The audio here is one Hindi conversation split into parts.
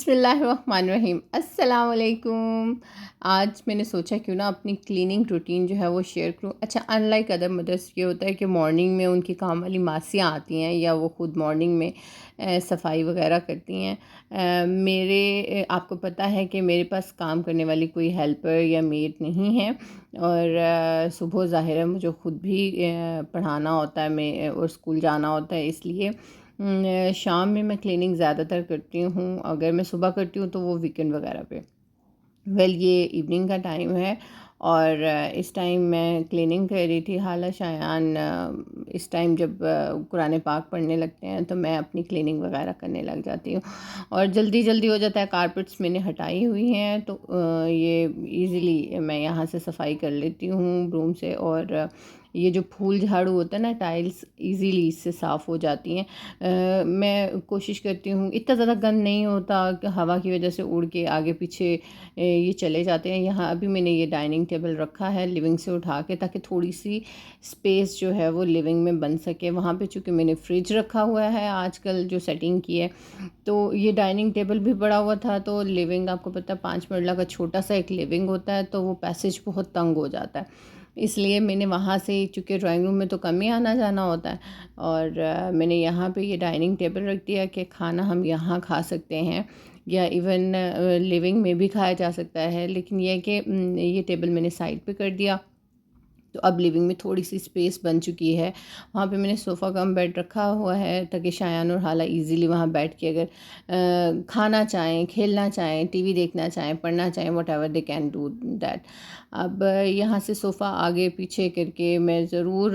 बिस्मिल्लाहिर्रहमानिर्रहीम अस्सलाम वालेकुम। आज मैंने सोचा क्यों ना अपनी क्लीनिंग रूटीन जो है वो शेयर करूं। अच्छा, अनलाइक अदर मदर्स ये होता है कि मॉर्निंग में उनकी काम वाली मासियाँ आती हैं या वो ख़ुद मॉर्निंग में सफाई वगैरह करती हैं। आपको पता है कि मेरे पास काम करने वाली कोई हेल्पर या मेड नहीं है और सुबह ज़ाहिर है मुझे ख़ुद भी पढ़ाना होता है मैं और स्कूल जाना होता है, इसलिए शाम में मैं क्लीनिंग ज़्यादातर करती हूँ। अगर मैं सुबह करती हूँ तो वो वीकेंड वगैरह पे। ये इवनिंग का टाइम है और इस टाइम मैं क्लीनिंग कर रही थी। हाला शायान इस टाइम जब कुरान पाक पढ़ने लगते हैं तो मैं अपनी क्लीनिंग वगैरह करने लग जाती हूँ और जल्दी जल्दी हो जाता है। कारपेट्स मैंने हटाई हुई हैं तो ये इजीली मैं यहाँ से सफाई कर लेती हूँ ब्रूम से। और ये जो फूल झाड़ू होता है ना, टाइल्स इजीली इससे साफ़ हो जाती हैं। मैं कोशिश करती हूँ, इतना ज़्यादा गंद नहीं होता कि हवा की वजह से उड़ के आगे पीछे ये चले जाते हैं। यहाँ अभी मैंने ये डाइनिंग टेबल रखा है लिविंग से उठा के, ताकि थोड़ी सी स्पेस जो है वो लिविंग में बन सके। वहाँ पे चूँकि मैंने फ्रिज रखा हुआ है आजकल जो सेटिंग की है, तो ये डाइनिंग टेबल भी पड़ा हुआ था। तो लिविंग, आपको पता है 5 मंजिला का छोटा सा एक लिविंग होता है, तो वो पैसेज बहुत तंग हो जाता है। इसलिए मैंने वहाँ से, चूँकि ड्राइंग रूम में तो कम ही आना जाना होता है, और मैंने यहाँ पे ये डाइनिंग टेबल रख दिया कि खाना हम यहाँ खा सकते हैं या इवन लिविंग में भी खाया जा सकता है। लेकिन यह है कि ये टेबल मैंने साइड पे कर दिया, तो अब लिविंग में थोड़ी सी स्पेस बन चुकी है। वहाँ पे मैंने सोफ़ा कम बेड रखा हुआ है ताकि शायान और हाला इजीली वहाँ बैठ के अगर खाना चाहें, खेलना चाहें, टीवी देखना चाहें, पढ़ना चाहें, whatever they can do that. अब यहाँ से सोफ़ा आगे पीछे करके मैं ज़रूर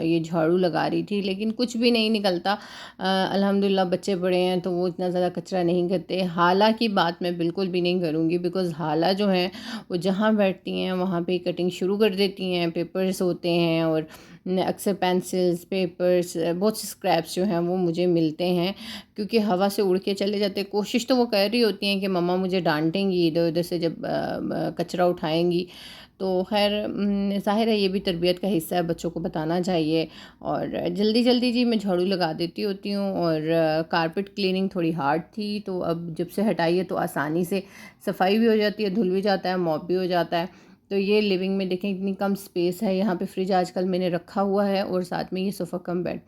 ये झाड़ू लगा रही थी, लेकिन कुछ भी नहीं निकलता। अल्हम्दुलिल्लाह बच्चे बड़े हैं तो वो इतना ज़्यादा कचरा नहीं करते। हाला की बात मैं बिल्कुल भी नहीं करूँगी, बिकॉज़ हाला जो हैं वो जहाँ बैठती हैं वहाँ पे कटिंग शुरू कर देती हैं। पेपर्स होते हैं और अक्सर पेंसिल्स, पेपर्स, बहुत से स्क्रैप्स जो हैं वो मुझे मिलते हैं, क्योंकि हवा से उड़ के चले जाते हैं। कोशिश तो वो कर रही होती हैं कि मम्मा मुझे डांटेंगी इधर उधर से जब कचरा उठाएंगी। तो खैर ज़ाहिर है ये भी तरबियत का हिस्सा है, बच्चों को बताना चाहिए। और जल्दी जल्दी जी मैं झाड़ू लगा देती होती हूँ। और कारपेट क्लीनिंग थोड़ी हार्ड थी, तो अब जब से हटाई है तो आसानी से सफाई भी हो जाती है, धुल भी जाता है, मॉप भी हो जाता है। तो ये लिविंग में देखें इतनी कम स्पेस है। यहाँ पे फ्रिज आजकल मैंने रखा हुआ है और साथ में ये सोफ़ा कम बेड,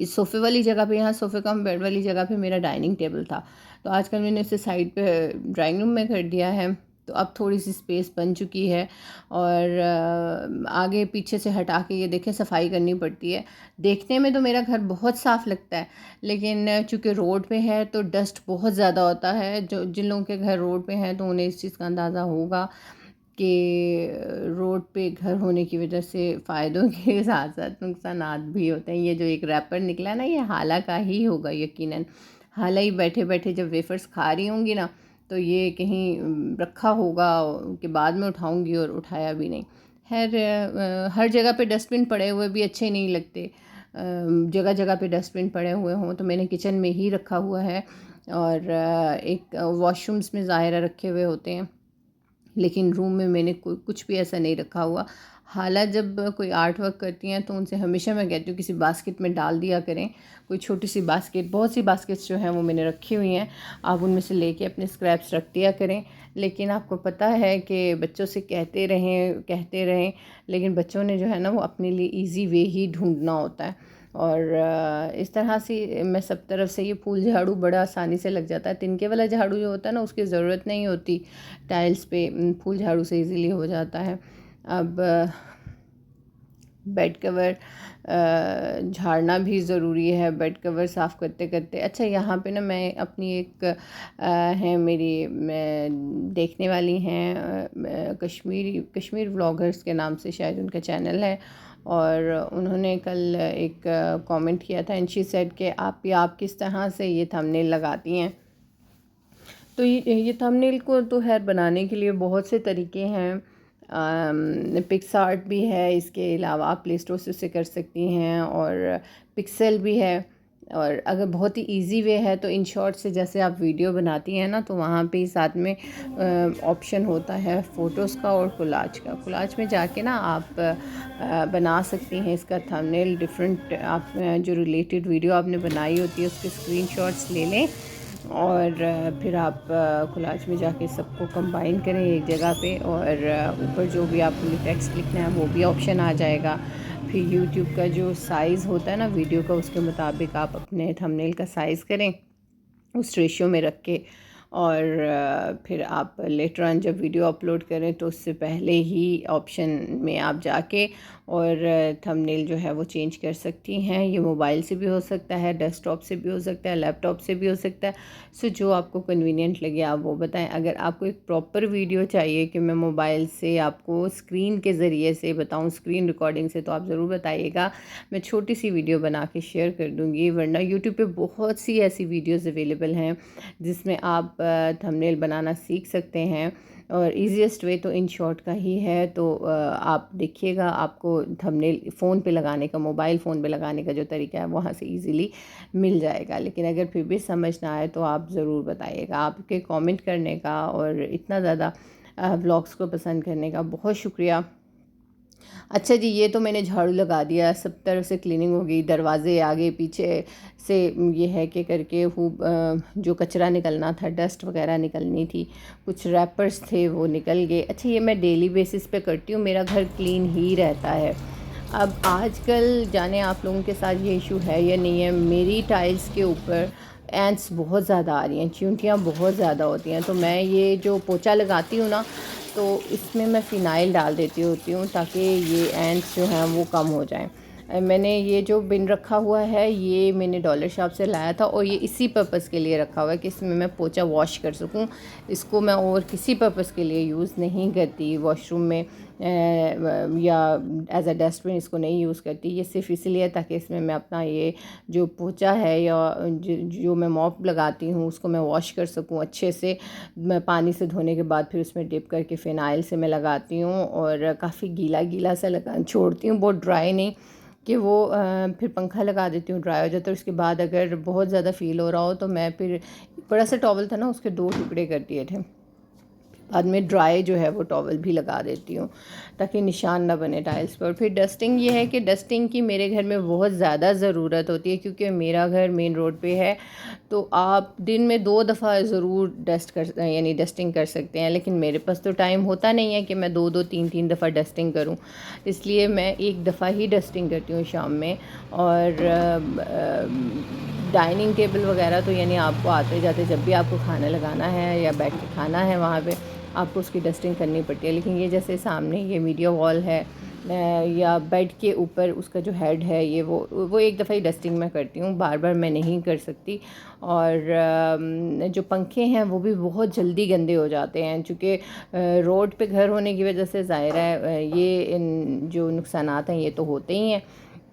सोफ़े वाली जगह पे, यहाँ सोफ़े कम बेड वाली जगह पे मेरा डाइनिंग टेबल था, तो आजकल मैंने उसे साइड पे ड्राइंग रूम में कर दिया है। तो अब थोड़ी सी स्पेस बन चुकी है और आगे पीछे से हटा के ये देखें सफाई करनी पड़ती है। देखने में तो मेरा घर बहुत साफ़ लगता है, लेकिन चूँकि रोड पे है तो डस्ट बहुत ज़्यादा होता है। जो जिन लोगों के घर रोड पे हैं तो उन्हें इस चीज़ का अंदाज़ा होगा कि रोड पे घर होने की वजह से फ़ायदों के साथ साथ नुकसानात भी होते हैं। ये जो एक रैपर निकला ना, ये हाला का ही होगा यकीनन। हाला ही बैठे बैठे जब वेफ़र्स खा रही होंगी ना, तो ये कहीं रखा होगा कि बाद में उठाऊंगी, और उठाया भी नहीं। हर जगह पे डस्टबिन पड़े हुए भी अच्छे नहीं लगते। जगह जगह पे डस्टबिन पड़े हुए हों तो मैंने किचन में ही रखा हुआ है, और एक वॉशरूम्स में ज़ाहिर रखे हुए होते हैं, लेकिन रूम में मैंने कुछ भी ऐसा नहीं रखा हुआ। हाला जब कोई आर्ट वर्क करती हैं तो उनसे हमेशा मैं कहती हूँ किसी बास्केट में डाल दिया करें, कोई छोटी सी बास्केट। बहुत सी बास्केट्स जो हैं वो मैंने रखी हुई हैं, आप उनमें से लेके अपने स्क्रैप्स रख दिया करें। लेकिन आपको पता है कि बच्चों से कहते रहें, लेकिन बच्चों ने जो है ना वो अपने लिए ईज़ी वे ही ढूंढना होता है। और इस तरह से मैं सब तरफ से, ये फूल झाड़ू बड़ा आसानी से लग जाता है। तिनके वाला झाड़ू जो होता है ना उसकी ज़रूरत नहीं होती टाइल्स पे, फूल झाड़ू से इजीली हो जाता है। अब बेड कवर झाड़ना भी ज़रूरी है, बेड कवर साफ़ करते करते। अच्छा, यहाँ पे ना मैं अपनी एक है मेरी देखने वाली हैं, कश्मीर व्लॉगर्स के नाम से शायद उनका चैनल है, और उन्होंने कल एक कमेंट किया था, एंड शी सेड कि आप किस तरह से ये थंबनेल लगाती हैं। तो ये थंबनेल को तो खैर बनाने के लिए बहुत से तरीके हैं। पिक्सआर्ट भी है, इसके अलावा आप प्ले स्टोर से उसे कर सकती हैं, और पिक्सेल भी है। और अगर बहुत ही इजी वे है तो इन शॉर्ट से जैसे आप वीडियो बनाती हैं ना, तो वहाँ पे ही साथ में ऑप्शन होता है फ़ोटोज़ का और कोलाज का। कोलाज में जाके ना आप बना सकती हैं इसका थंबनेल डिफरेंट। आप जो रिलेटेड वीडियो आपने बनाई होती है उसके स्क्रीनशॉट्स ले लें और फिर आप कोलाज में जाके सबको कंबाइन करें एक जगह पे, और ऊपर जो भी आपको टेक्स्ट लिखना है वो भी ऑप्शन आ जाएगा। फिर यूट्यूब का जो साइज़ होता है ना वीडियो का, उसके मुताबिक आप अपने थंबनेल का साइज़ करें उस रेशियो में रख के, और फिर आप लेटर ऑन जब वीडियो अपलोड करें तो उससे पहले ही ऑप्शन में आप जाके और थंबनेल जो है वो चेंज कर सकती हैं। ये मोबाइल से भी हो सकता है, डेस्कटॉप से भी हो सकता है, लैपटॉप से भी हो सकता है। सो जो आपको कन्वीनियंट लगे आप वो बताएं। अगर आपको एक प्रॉपर वीडियो चाहिए कि मैं मोबाइल से आपको स्क्रीन के ज़रिए से बताऊं, स्क्रीन रिकॉर्डिंग से, तो आप ज़रूर बताइएगा, मैं छोटी सी वीडियो बना के शेयर कर दूँगी। वरना यूट्यूब पे बहुत सी ऐसी वीडियोज़ अवेलेबल हैं जिसमें आप थंबनेल बनाना सीख सकते हैं, और ईज़ीएस्ट वे तो इन शॉर्ट का ही है। तो आप देखिएगा, आपको थंबनेल फ़ोन पे लगाने का, मोबाइल फ़ोन पे लगाने का जो तरीका है वहाँ से इजीली मिल जाएगा। लेकिन अगर फिर भी समझ ना आए तो आप ज़रूर बताइएगा। आपके कमेंट करने का और इतना ज़्यादा व्लॉग्स को पसंद करने का बहुत शुक्रिया। अच्छा जी, ये तो मैंने झाड़ू लगा दिया, सब तरफ से क्लीनिंग हो गई, दरवाजे आगे पीछे से ये है कि करके जो कचरा निकलना था, डस्ट वगैरह निकलनी थी, कुछ रैपर्स थे वो निकल गए। अच्छा, ये मैं डेली बेसिस पे करती हूँ, मेरा घर क्लीन ही रहता है। अब आजकल जाने आप लोगों के साथ ये इशू है या नहीं है, मेरी टाइल्स के ऊपर एंट्स बहुत ज़्यादा आ रही हैं, चींटियाँ बहुत ज़्यादा होती हैं। तो मैं ये जो पोछा लगाती हूँ ना, तो इसमें मैं फ़िनाइल डाल देती होती हूँ ताकि ये एंट्स जो हैं वो कम हो जाएं। मैंने ये जो बिन रखा हुआ है ये मैंने डॉलर शॉप से लाया था, और ये इसी पर्पज़ के लिए रखा हुआ है कि इसमें मैं पोछा वॉश कर सकूं। इसको मैं और किसी पर्पज़ के लिए यूज़ नहीं करती, वॉशरूम में या एज अ डस्टबिन इसको नहीं यूज़ करती। ये सिर्फ इसलिए ताकि इसमें मैं अपना ये जो पोछा है या जो मैं मॉप लगाती हूँ उसको मैं वॉश कर सकूँ अच्छे से। मैं पानी से धोने के बाद फिर उसमें डिप करके फ़िनाइल से मैं लगाती हूँ, और काफ़ी गीला गीला सा लगा छोड़ती हूँ, बहुत ड्राई नहीं कि वो फिर पंखा लगा देती हूँ, ड्राई हो जाता है। उसके बाद अगर बहुत ज़्यादा फ़ील हो रहा हो तो मैं फिर बड़ा सा टॉवल था ना, उसके 2 टुकड़े कर दिए थे, बाद में ड्राई जो है वो टॉवल भी लगा देती हूँ ताकि निशान ना बने टाइल्स पर। फिर डस्टिंग ये है कि डस्टिंग की मेरे घर में बहुत ज़्यादा ज़रूरत होती है, क्योंकि मेरा घर मेन रोड पे है। तो आप दिन में 2 दफ़ा ज़रूर यानी डस्टिंग कर सकते हैं, लेकिन मेरे पास तो टाइम होता नहीं है कि मैं 2-2 3-3 दफ़ा डस्टिंग करूँ, इसलिए मैं एक दफ़ा ही डस्टिंग करती हूँ शाम में। और डाइनिंग टेबल वगैरह तो यानी आपको आते जाते जब भी आपको खाना लगाना है या बैठ के खाना है वहाँ पे आपको उसकी डस्टिंग करनी पड़ती है। लेकिन ये जैसे सामने ये मीडिया वॉल है या बेड के ऊपर उसका जो हेड है, ये वो एक दफ़ा ही डस्टिंग मैं करती हूँ, बार बार मैं नहीं कर सकती। और जो पंखे हैं वो भी बहुत जल्दी गंदे हो जाते हैं, चूँकि रोड पे घर होने की वजह से ज़ाहिर है ये जो नुकसानात हैं ये तो होते ही हैं।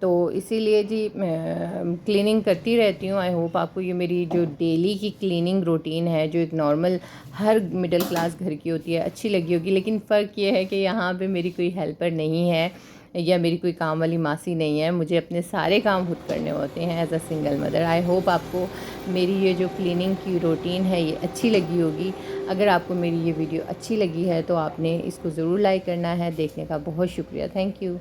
तो इसीलिए जी मैं क्लीनिंग करती रहती हूँ। आई होप आपको ये मेरी जो डेली की क्लीनिंग रूटीन है, जो एक नॉर्मल हर मिडिल क्लास घर की होती है, अच्छी लगी होगी। लेकिन फ़र्क ये है कि यहाँ पे मेरी कोई हेल्पर नहीं है या मेरी कोई काम वाली मासी नहीं है, मुझे अपने सारे काम खुद करने होते हैं as a single mother. I hope आपको मेरी ये जो क्लीनिंग की रूटीन है ये अच्छी लगी होगी। अगर आपको मेरी ये वीडियो अच्छी लगी है तो आपने इसको ज़रूर लाइक करना है। देखने का बहुत शुक्रिया, थैंक यू।